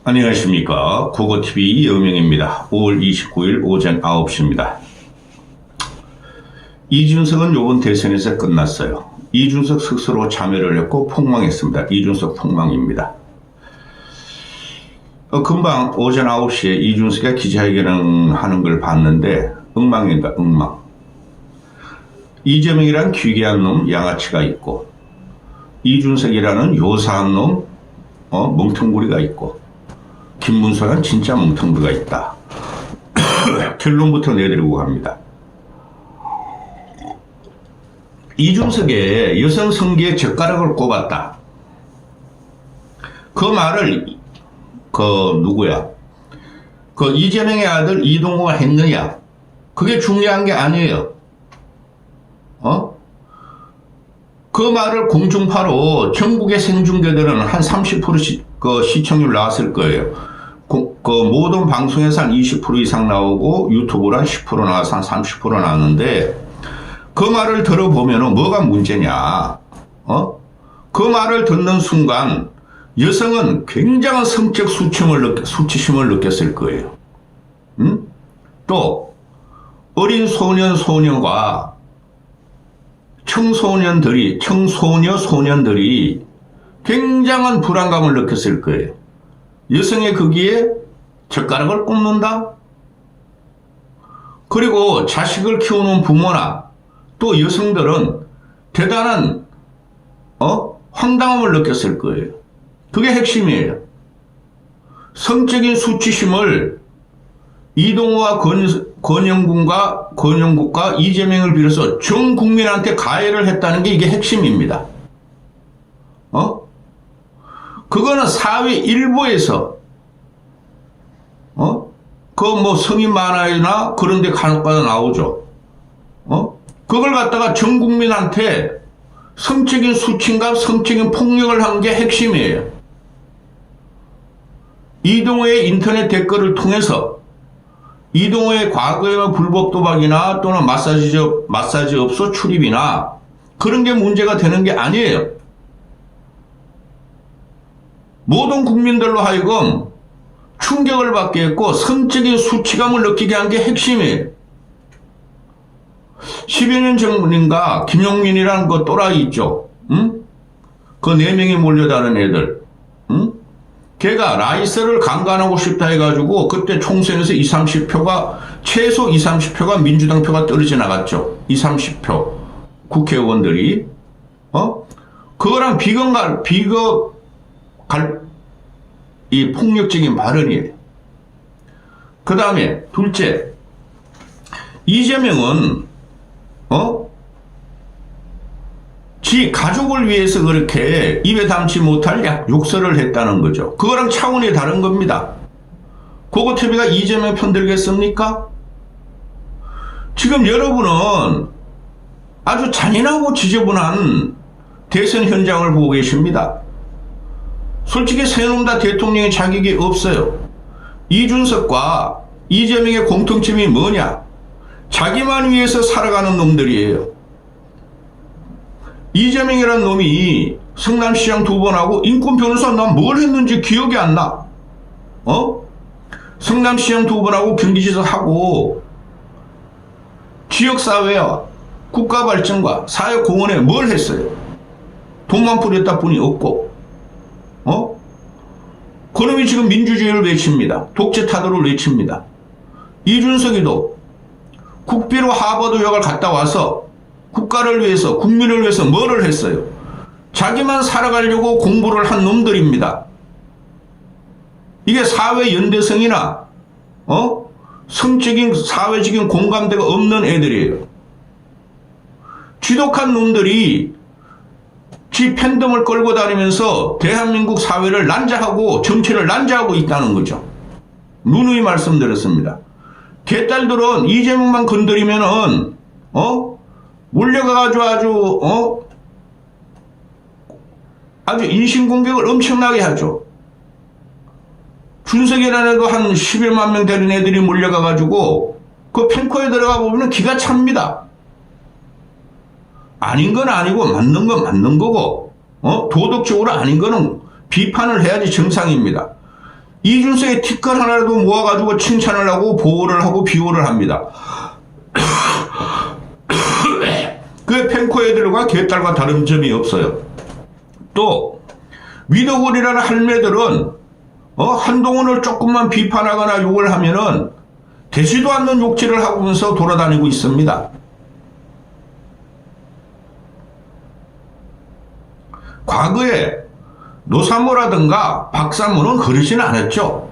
안녕하십니까. 국어TV 이영명입니다. 5월 29일 오전 9시입니다. 이준석은 요번 대선에서 끝났어요. 이준석 스스로 참여를 했고 폭망했습니다. 이준석 폭망입니다. 금방 오전 9시에 이준석이 기자회견을 하는 걸 봤는데 엉망입니다. 엉망. 이재명이란 귀괴한 놈 양아치가 있고 이준석이라는 요사한 놈 멍텅구리가 있고 김문수란 진짜 멍텅구리가 있다. 결론부터 내드리고 갑니다. 이준석의 여성 성기에 젓가락을 꼽았다. 그 말을 누구야? 이재명의 아들 이동호가 했느냐? 그게 중요한 게 아니에요. 그 말을 공중파로 전국의 생중계들은 한 30% 시청률 나왔을 거예요. 모든 방송에서 한 20% 이상 나오고 유튜브로 한 10% 나와서 한 30% 나왔는데 그 말을 들어보면 뭐가 문제냐? 그 말을 듣는 순간 여성은 굉장한 성적 수치심을 느꼈을 거예요. 또 어린 소년과 소년들이 굉장한 불안감을 느꼈을 거예요. 여성의 거기에 젓가락을 꼽는다? 그리고 자식을 키우는 부모나 또 여성들은 대단한 황당함을 느꼈을 거예요. 그게 핵심이에요. 성적인 수치심을 이동호와 권영국과 이재명을 비롯해서 전 국민한테 가해를 했다는 게 이게 핵심입니다. 그거는 사회 일부에서 성인 만화나 그런 데 간혹가다 나오죠. 그걸 갖다가 전 국민한테 성적인 수침과 성적인 폭력을 한 게 핵심이에요. 이동호의 인터넷 댓글을 통해서 이동호의 과거의 불법 도박이나 또는 마사지업소 출입이나 그런 게 문제가 되는 게 아니에요. 모든 국민들로 하여금 충격을 받게 했고 성적인 수치감을 느끼게 한 게 핵심이에요. 10여 년 전인가 김용민이라는 그 또라이 있죠. 그 4명이 몰려다는 애들. 걔가 라이스를 강간하고 싶다 해가지고 그때 총선에서 20-30표가 최소 20-30표가 민주당 표가 떨어져 나갔죠. 20-30표 국회의원들이 그거랑 이 폭력적인 발언이에요. 그 다음에 둘째, 이재명은 지 가족을 위해서 그렇게 입에 담지 못할 욕설을 했다는 거죠. 그거랑 차원이 다른 겁니다. 국어TV가 이재명 편들겠습니까? 지금 여러분은 아주 잔인하고 지저분한 대선 현장을 보고 계십니다. 솔직히 세 놈 다 대통령의 자격이 없어요. 이준석과 이재명의 공통점이 뭐냐? 자기만 위해서 살아가는 놈들이에요. 이재명이라는 놈이 성남시장 2번 하고 인권 변호사 난 뭘 했는지 기억이 안 나. 성남시장 2번 하고 경기지사 하고 지역사회와 국가발전과 사회공헌에 뭘 했어요? 돈만 뿌렸다 뿐이 없고 그놈이 지금 민주주의를 외칩니다. 독재 타도를 외칩니다. 이준석이도 국비로 하버드 유학을 갔다 와서 국가를 위해서 국민을 위해서 뭐를 했어요? 자기만 살아가려고 공부를 한 놈들입니다. 이게 사회 연대성이나 성적인 사회적인 공감대가 없는 애들이에요. 지독한 놈들이 지 팬덤을 끌고 다니면서 대한민국 사회를 난자하고 정치를 난자하고 있다는 거죠. 누누이 말씀드렸습니다. 개딸들은 이재명만 건드리면은 몰려가가지고 아주 인신공격을 엄청나게 하죠. 준석이라는 애도 한 11만 명 되는 애들이 몰려가가지고 그 펜코에 들어가 보면 기가 찹니다. 아닌 건 아니고 맞는 건 맞는 거고 도덕적으로 아닌 거는 비판을 해야지 정상입니다. 이준석의 티끌 하나라도 모아가지고 칭찬을 하고 보호를 하고 비호를 합니다. 그 펜코 애들과 개딸과 다른 점이 없어요. 또 위더골이라는 할매들은 한동훈을 조금만 비판하거나 욕을 하면은 되지도 않는 욕질을 하면서 돌아다니고 있습니다. 과거에 노사모라든가 박사모는 그러지는 않았죠.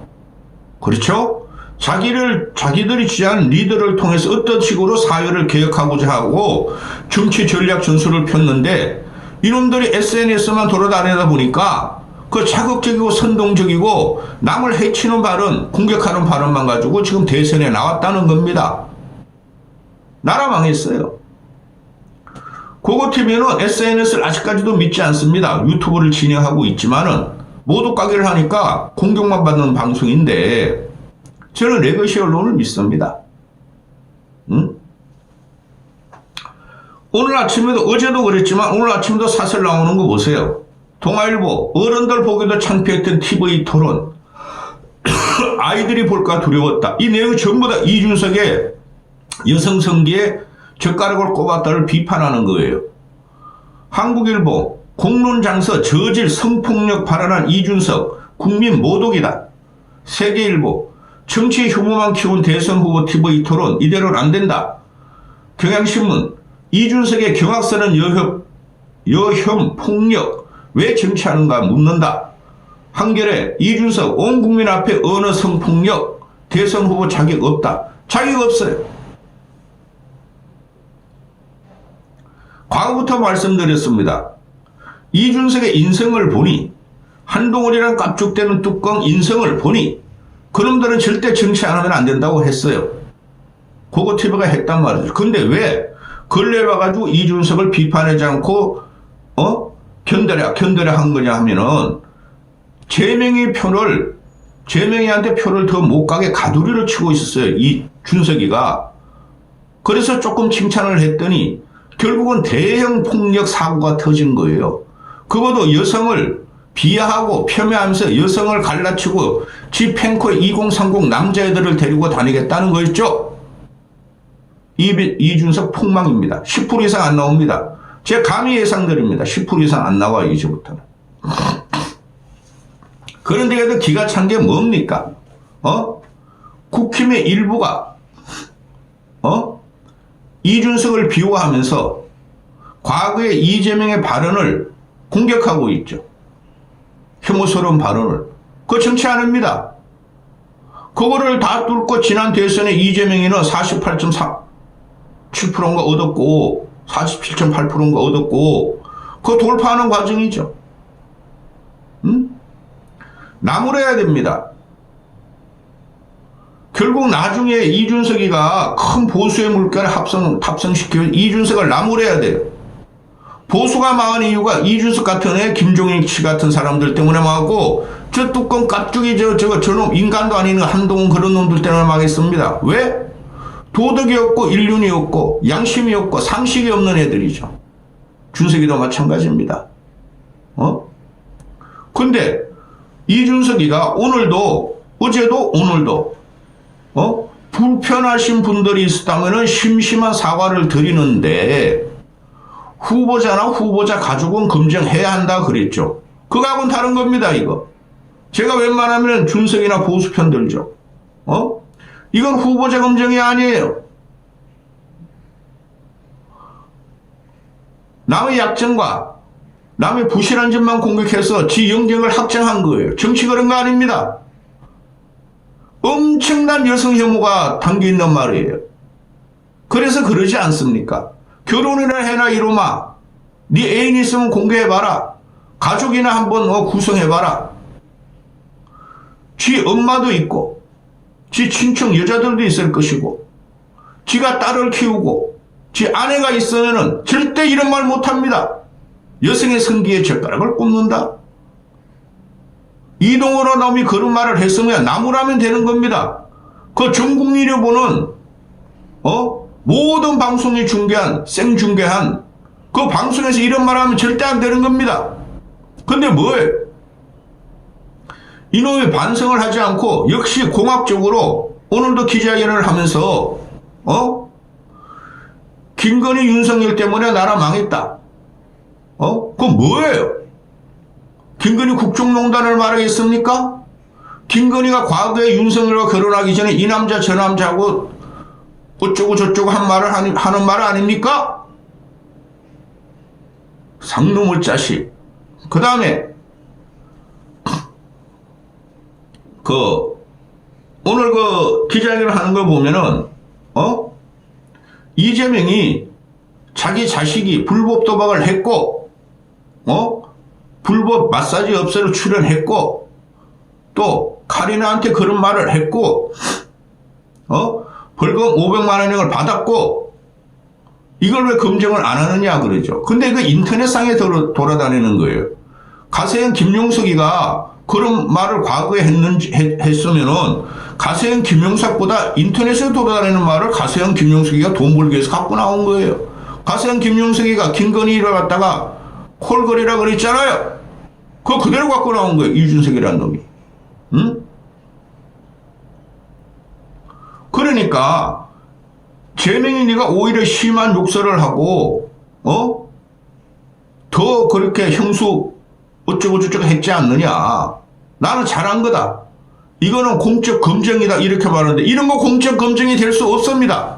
그렇죠? 자기들이 취한 리더를 통해서 어떤 식으로 사회를 개혁하고자 하고 정치 전략 전술을 폈는데 이놈들이 SNS만 돌아다니다 보니까 그 자극적이고 선동적이고 남을 해치는 발언, 공격하는 발언만 가지고 지금 대선에 나왔다는 겁니다. 나라 망했어요. 고고TV는 SNS를 아직까지도 믿지 않습니다. 유튜브를 진행하고 있지만은 모두 까기를 하니까 공격만 받는 방송인데 저는 레거시 언론을 믿습니다. 응? 오늘 아침에도 어제도 그랬지만 오늘 아침에도 사설 나오는 거 보세요. 동아일보 어른들 보기도 창피했던 TV 토론 아이들이 볼까 두려웠다. 이 내용이 전부 다 이준석의 여성 성기에 젓가락을 꼽았다를 비판하는 거예요. 한국일보 공론장서 저질 성폭력 발언한 이준석 국민 모독이다. 세계일보 정치 혐오만 키운 대선 후보 TV 토론 이대로는 안 된다. 경향신문 이준석의 경악스러운 여혐 폭력 왜 정치하는가 묻는다. 한겨레 이준석 온 국민 앞에 언어 성폭력 대선 후보 자격 없다. 자격 없어요. 과거부터 말씀드렸습니다. 이준석의 인성을 보니 한동훈이란 깝죽대는 뚜껑 인성을 보니 그놈들은 절대 정치 안 하면 안 된다고 했어요. 고고TV가 했단 말이죠. 근데 왜 근래 와가지고 이준석을 비판하지 않고 견뎌라 한 거냐 하면은 제명이한테 표를 더 못 가게 가두리를 치고 있었어요. 이 준석이가. 그래서 조금 칭찬을 했더니 결국은 대형 폭력 사고가 터진 거예요. 그것도 여성을 비하하고 폄훼하면서 여성을 갈라치고 지 펜코에 2030 남자애들을 데리고 다니겠다는 거였죠. 이준석 폭망입니다. 10% 이상 안 나옵니다. 제 감히 예상드립니다. 10% 이상 안 나와요. 이제부터는. 그런데 그래도 기가 찬 게 뭡니까? 국힘의 일부가 이준석을 비호하면서 과거의 이재명의 발언을 공격하고 있죠. 혐오스러운 발언을. 그거 정치 안 합니다. 그거를 다 뚫고 지난 대선에 이재명이는 48.7%인가 얻었고 47.8%인가 얻었고 그거 돌파하는 과정이죠. 나무래야 됩니다. 결국 나중에 이준석이가 큰 보수의 물결을 탑승시키면 이준석을 나무래야 돼요. 보수가 망한 이유가 이준석 같은 애, 김종인 씨 같은 사람들 때문에 망하고 저 뚜껑 깍두기 저놈 인간도 아닌 한동훈 그런 놈들 때문에 망했습니다. 왜? 도덕이 없고 인륜이 없고 양심이 없고 상식이 없는 애들이죠. 준석이도 마찬가지입니다. 근데 이준석이가 오늘도 어제도 오늘도 불편하신 분들이 있었다면 심심한 사과를 드리는데 후보자나 후보자 가족은 검증해야 한다 그랬죠. 그거하고는 다른 겁니다. 이거 제가 웬만하면 준석이나 보수 편 들죠. 이건 후보자 검증이 아니에요. 남의 약점과 남의 부실한 점만 공격해서 지 영역을 확장한 거예요. 정치 그런 거 아닙니다. 엄청난 여성 혐오가 담겨있는 말이에요. 그래서 그러지 않습니까? 결혼이나 해라 이놈아. 네 애인 있으면 공개해봐라. 가족이나 한번 구성해봐라. 지 엄마도 있고 지 친척 여자들도 있을 것이고 지가 딸을 키우고 지 아내가 있으면 절대 이런 말 못합니다. 여성의 성기에 젓가락을 꼽는다. 이동호로 놈이 그런 말을 했으면 나무라면 되는 겁니다. 그 전 국민이 보는 모든 방송이 생중계한 그 방송에서 이런 말 하면 절대 안 되는 겁니다. 근데 뭐예요? 이놈이 반성을 하지 않고 역시 공학적으로 오늘도 기자회견을 하면서 김건희 윤석열 때문에 나라 망했다. 그건 뭐예요? 김건희 국정농단을 말하겠습니까? 김건희가 과거에 윤석열과 결혼하기 전에 이 남자 저 남자하고 어쩌고 저쩌고 하는 말 아닙니까? 상놈의 자식. 그 다음에 오늘 기자회견을 하는 걸 보면은 이재명이 자기 자식이 불법 도박을 했고 불법 마사지 업소로 출연했고 또 카리나한테 그런 말을 했고 벌금 500만 원을 받았고 이걸 왜 검증을 안 하느냐 그러죠. 근데 그 인터넷상에 돌아다니는 거예요. 가세현 김용석이가 그런 말을 과거에 했으면은 가세현 김용석보다 인터넷에 돌아다니는 말을 가세현 김용석이가 돈 벌기 위해서 갖고 나온 거예요. 가세현 김용석이가 김건희를 갖다가 콜거리라 그랬잖아요. 그거 그대로 갖고 나온 거예요. 이준석이라는 놈이. 응? 그러니까 재명이 네가 오히려 심한 욕설을 하고 더 그렇게 형수 어쩌고 저쩌고 했지 않느냐. 나는 잘한 거다. 이거는 공적 검증이다 이렇게 말하는데 이런 거 공적 검증이 될 수 없습니다.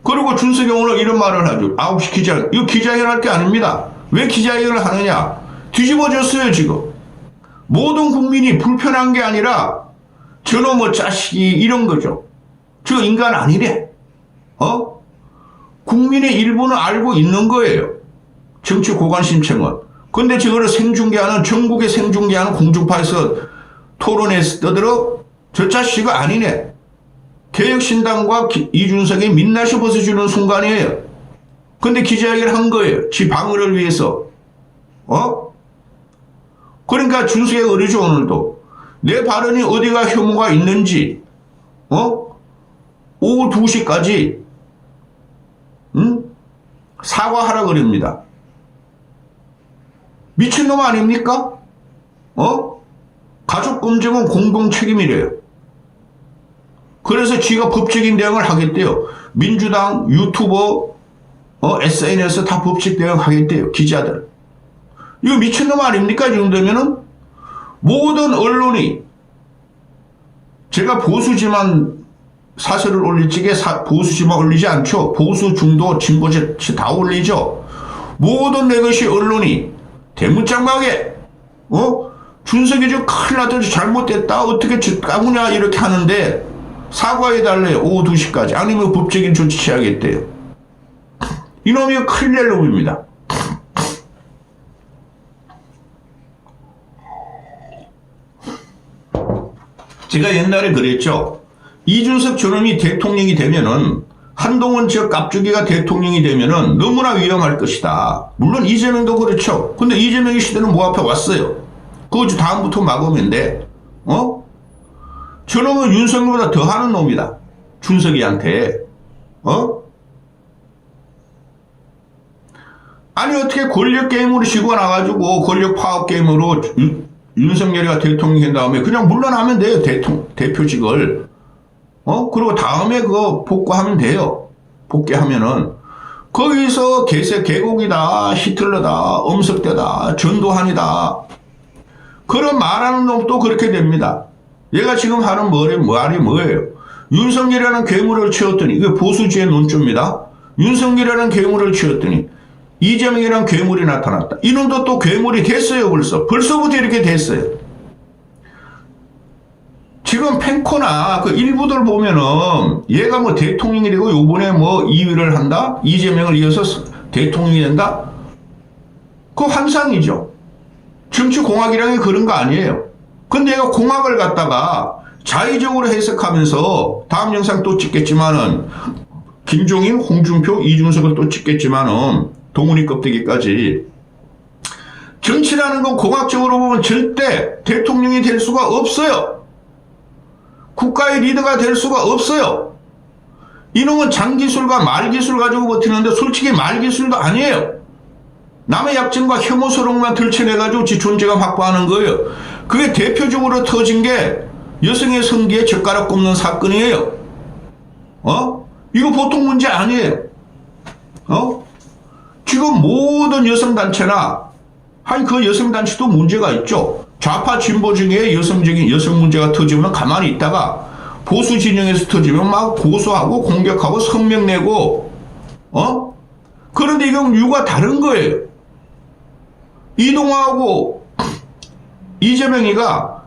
그리고 준석이 오늘 이런 말을 하죠. 9시 기자회견. 이거 기자회견 할 게 아닙니다. 왜 기자회견을 하느냐. 뒤집어졌어요 지금. 모든 국민이 불편한 게 아니라 저놈의 자식이 이런 거죠. 저 인간 아니래. 국민의 일부는 알고 있는 거예요. 정치 고관심청은. 근데 저거를 생중계하는 전국에 생중계하는 공중파에서 토론에서 떠들어 저 자식이 아니네. 개혁신당과 이준석이 민낯이 벗어주는 순간이에요. 근데 기자회견을 한 거예요. 지 방어를 위해서. 그러니까 준석이 그러죠 오늘도. 내 발언이 어디가 혐오가 있는지 오후 2시까지 사과하라 그럽니다. 미친놈 아닙니까? 가족 검증은 공동 책임이래요. 그래서 지가 법적인 대응을 하겠대요. 민주당, 유튜버, SNS 다 법적 대응하겠대요. 기자들. 이거 미친놈 아닙니까? 이 정도면은 모든 언론이 제가 보수지만 사설을 올릴 적에 보수지만 올리지 않죠. 보수, 중도, 진보지 다 올리죠. 모든 내 것이 언론이 대문짝막에 준석이 좀 큰일 났다 잘못됐다 어떻게 까구냐 이렇게 하는데 사과해달래요. 오후 2시까지. 아니면 법적인 조치 취하겠대요. 이놈이 큰일 낼 놈입니다. 제가 옛날에 그랬죠. 이준석 저놈이 대통령이 되면은 한동훈 저 깝죽이가 대통령이 되면은 너무나 위험할 것이다. 물론 이재명도 그렇죠. 근데 이재명의 시대는 뭐 앞에 왔어요. 그거 다음부터 막으면 돼. 저놈은 윤석열보다 더 하는 놈이다. 준석이한테. 아니 어떻게 권력 게임으로 지고 나가지고 권력 파업 게임으로 윤석열이가 대통령이 된 다음에 그냥 물러나면 돼요. 대표직을. 그리고 다음에 그거 복구하면 돼요. 복귀하면은. 거기서 개곡이다, 히틀러다, 엄석대다, 전두환이다. 그런 말하는 놈도 그렇게 됩니다. 얘가 지금 하는 말이 뭐예요? 윤석열이라는 괴물을 치웠더니, 이게 보수주의 논조입니다. 윤석열이라는 괴물을 치웠더니, 이재명이라는 괴물이 나타났다. 이놈도 또 괴물이 됐어요, 벌써. 벌써부터 이렇게 됐어요. 지금 펜코나 그 일부들 보면은 얘가 뭐 대통령이 되고 요번에 뭐 2위를 한다? 이재명을 이어서 대통령이 된다? 그거 환상이죠. 정치공학이라는 게 그런 거 아니에요. 근데 얘가 공학을 갖다가 자의적으로 해석하면서 다음 영상 또 찍겠지만은 김종인, 홍준표, 이준석을 또 찍겠지만은 동훈이 껍데기까지 정치라는 건 공학적으로 보면 절대 대통령이 될 수가 없어요. 국가의 리더가 될 수가 없어요. 이놈은 장기술과 말기술 가지고 버티는데 솔직히 말기술도 아니에요. 남의 약점과 혐오스러움만 들춰내가지고 지 존재감 확보하는 거예요. 그게 대표적으로 터진 게 여성의 성기에 젓가락 꼽는 사건이에요. 이거 보통 문제 아니에요. 지금 모든 여성단체나, 아니, 그 여성단체도 문제가 있죠. 좌파 진보 중에 여성적인 여성 문제가 터지면 가만히 있다가 보수 진영에서 터지면 막 고소하고 공격하고 성명 내고, 그런데 이건 이유가 다른 거예요. 이동화하고 이재명이가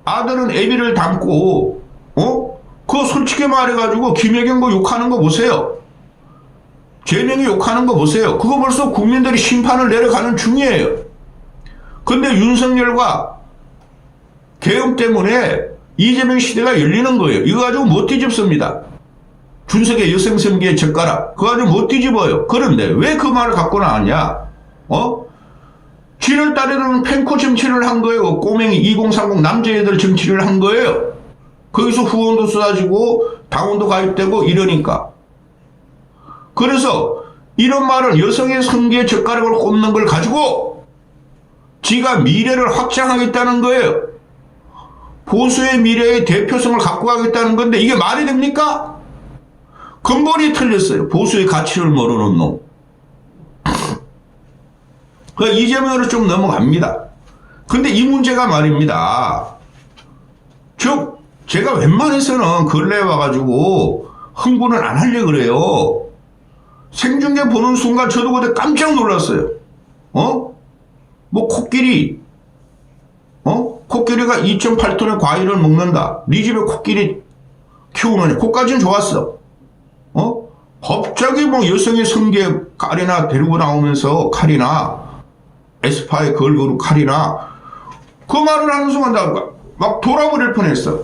아들은 애비를 닮고, 그거 솔직히 말해가지고 김혜경 거 욕하는 거 보세요. 재명이 욕하는 거 보세요. 그거 벌써 국민들이 심판을 내려가는 중이에요. 근데 윤석열과 계엄 때문에 이재명 시대가 열리는 거예요. 이거 가지고 못 뒤집습니다. 준석의 여성성기의 젓가락. 그거 가지고 못 뒤집어요. 그런데 왜 그 말을 갖고 나왔냐? 7월 달에는 펜코 정치를 한 거예요. 꼬맹이 2030 남자애들 정치를 한 거예요. 거기서 후원도 쏟아지고 당원도 가입되고 이러니까. 그래서 이런 말을 여성의 성기에 젓가락을 꼽는 걸 가지고 지가 미래를 확장하겠다는 거예요. 보수의 미래의 대표성을 갖고 가겠다는 건데 이게 말이 됩니까? 근본이 틀렸어요. 보수의 가치를 모르는 놈. 그러니까 이재명으로 좀 넘어갑니다. 근데 이 문제가 말입니다. 즉 제가 웬만해서는 근래에 와가지고 흥분을 안 하려고 그래요. 생중계 보는 순간 저도 그때 깜짝 놀랐어요. 뭐 코끼리, 코끼리가 2.8톤의 과일을 먹는다. 네 집에 코끼리 키우느냐. 그까지는 좋았어. 갑자기 뭐 여성의 성기에 칼이나 데리고 나오면서 칼이나 에스파의 걸그룹 칼이나 그 말을 하는 순간 막 돌아버릴 뻔했어.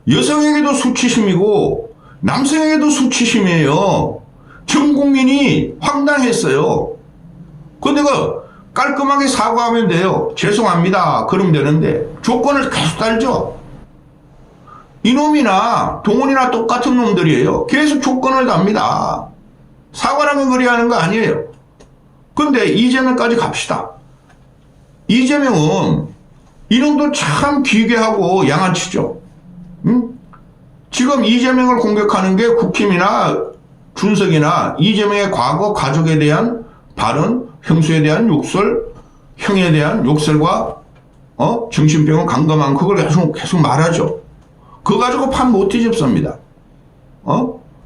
여성에게도 수치심이고 남성에게도 수치심이에요. 전 국민이 황당했어요. 근데 그 깔끔하게 사과하면 돼요. 죄송합니다. 그러면 되는데 조건을 계속 달죠. 이놈이나 동훈이나 똑같은 놈들이에요. 계속 조건을 답니다. 사과라면 그리 하는 거 아니에요. 근데 이재명까지 갑시다. 이재명은 이놈도 참 기괴하고 양아치죠. 응? 지금 이재명을 공격하는 게 국힘이나 준석이나 이재명의 과거 가족에 대한 발언, 형수에 대한 욕설, 형에 대한 욕설과 정신병은 강감한 그걸 계속 말하죠. 그거 가지고 판 못 뒤집습니다.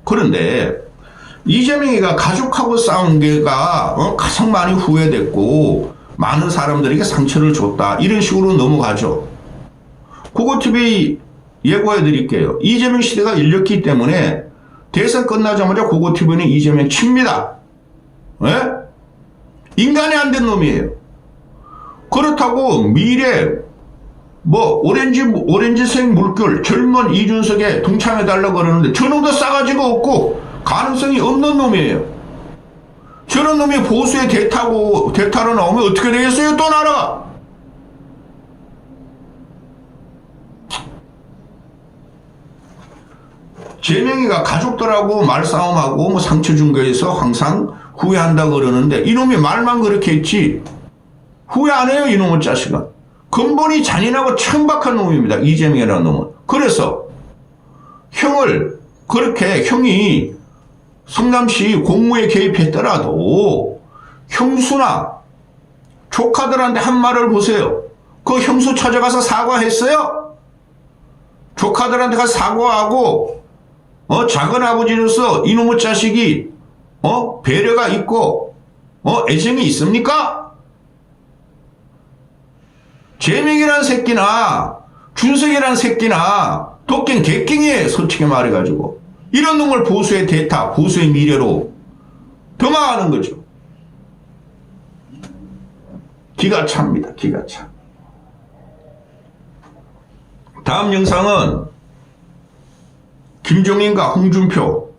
그런데 이재명이가 가족하고 싸운 게가 가장 많이 후회됐고 많은 사람들에게 상처를 줬다. 이런 식으로 넘어가죠. 고고TV 예고해 드릴게요. 이재명 시대가 열렸기 때문에 대선 끝나자마자 고고TV는 이재명 칩니다. 예? 인간이 안 된 놈이에요. 그렇다고 미래 뭐 오렌지색 물결 젊은 이준석에 동참해달라고 그러는데 저놈도 싸가지가 없고 가능성이 없는 놈이에요. 저런 놈이 보수의 대타로 나오면 어떻게 되겠어요? 또 나라가. 재명이가 가족들하고 말싸움하고 뭐 상처 준 거에서 항상 후회한다고 그러는데 이놈이 말만 그렇게 했지 후회 안 해요. 이놈의 자식은. 근본이 잔인하고 천박한 놈입니다. 이재명이라는 놈은. 그래서 형을 그렇게 형이 성남시 공무에 개입했더라도 형수나 조카들한테 한 말을 보세요. 그 형수 찾아가서 사과했어요? 조카들한테 가서 사과하고 작은 아버지로서 이놈의 자식이 배려가 있고 애정이 있습니까? 재명이란 새끼나 준석이란 새끼나 도끼는 개깽이에요. 솔직히 말해가지고 이런 놈을 보수의 대타, 보수의 미래로 도망하는 거죠. 기가 찹니다. 기가 차. 다음 영상은 김종인과 홍준표,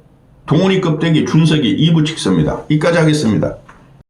동훈이 껍데기, 준석이 2부 찍습니다. 이까지 하겠습니다.